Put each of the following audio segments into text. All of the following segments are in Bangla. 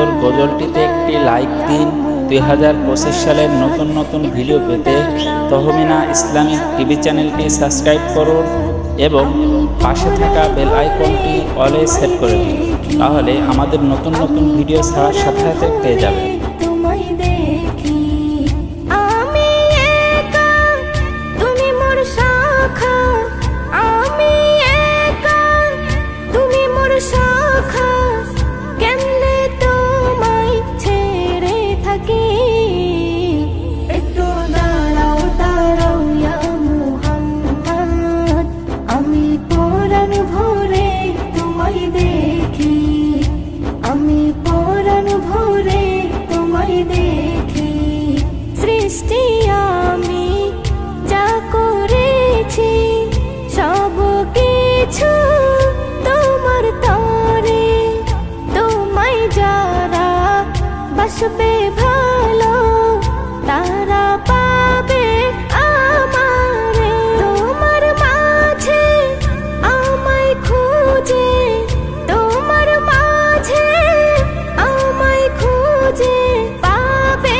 সুন্দর গজলটিতে একটি লাইক দিন। 2025 সালের নতুন নতুন ভিডিও পেতে তহমিনা ইসলামিক টিভি চ্যানেলটি সাবস্ক্রাইব করুন এবং পাশে থাকা বেল আইকনটি অলে সেট করে দিন, তাহলে আমাদের নতুন নতুন ভিডিও ছাড়ার সাথে সাথে পেয়ে যাবেন। সৃষ্টি আমি যা করেছি সব কিছু তোমার তরে, তোমায় যারা বাসবে ভালো তারা পাবে আমারে। তোমার মাঝে আমায় খুঁজে, তোমার মাঝে আমায় খুঁজে পাবে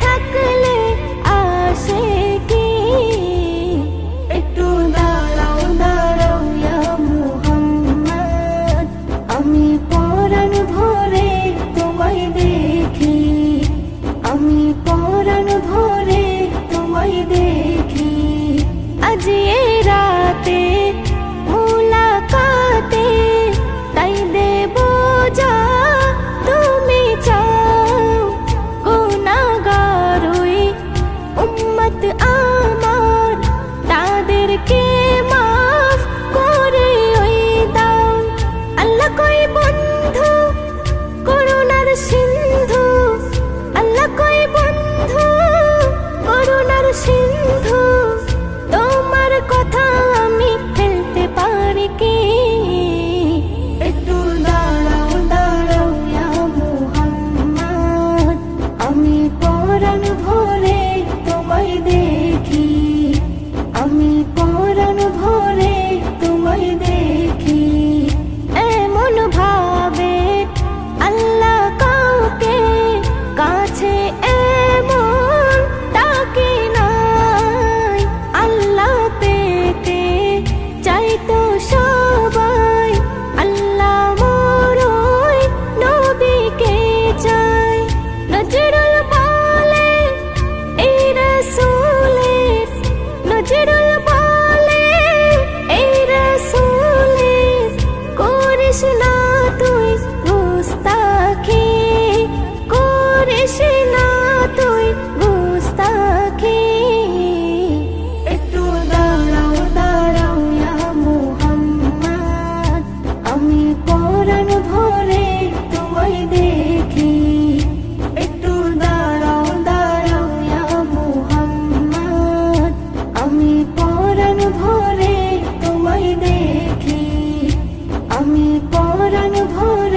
থাকলে আসে কি। একটু দাঁড়াও দাঁড়াও ইয়া মুহাম্মদ, আমি পরাণ ভরে তোমায় দেখি, আমি পরাণ ভরে তোমায় দেখি। আজ এই রাতে মুলাকাতে তাই দেব যা তুমি চাও। গুনাহগার ওই উম্মত আমার, তাদেরকে মাফ করে ওই দাও। আল্লাহ কই বন্ধু করুণার সিন্ধু, আল্লাহ কই বন্ধু করুণার সিন্ধু, তোমার কথা আমি ফেলতে পারি কি। একটু দাঁড়াও দাঁড়াও ইয়া মুহাম্মদ, আমি পরাণ ভরে তোমায় দেখি, আমি পরাণ ভরে তোমায় দেখি। এমন ভাবে আল্লাহ কাউকে কাছে এমন ডাকে নাই। আল্লাহ পেতে চাইতো সবাই, আল্লাহ মোরই নবীকে চাই। নজরুল বলে এই রাসূলের, নজরুল বলে এই রাসূলের, করিস না তুই গুস্তাখি, করিস না তুই গুস্তাখি। একটু দাঁড়াও দাঁড়াও ইয়া মুহাম্মদ, আমি পরাণ ভরে তোমায় দেখি। একটু দাঁড়াও দাঁড়াও ইয়া মুহাম্মদ, আমি পরাণ ভরে তোমায় দেখি, আমি পরাণ ভরে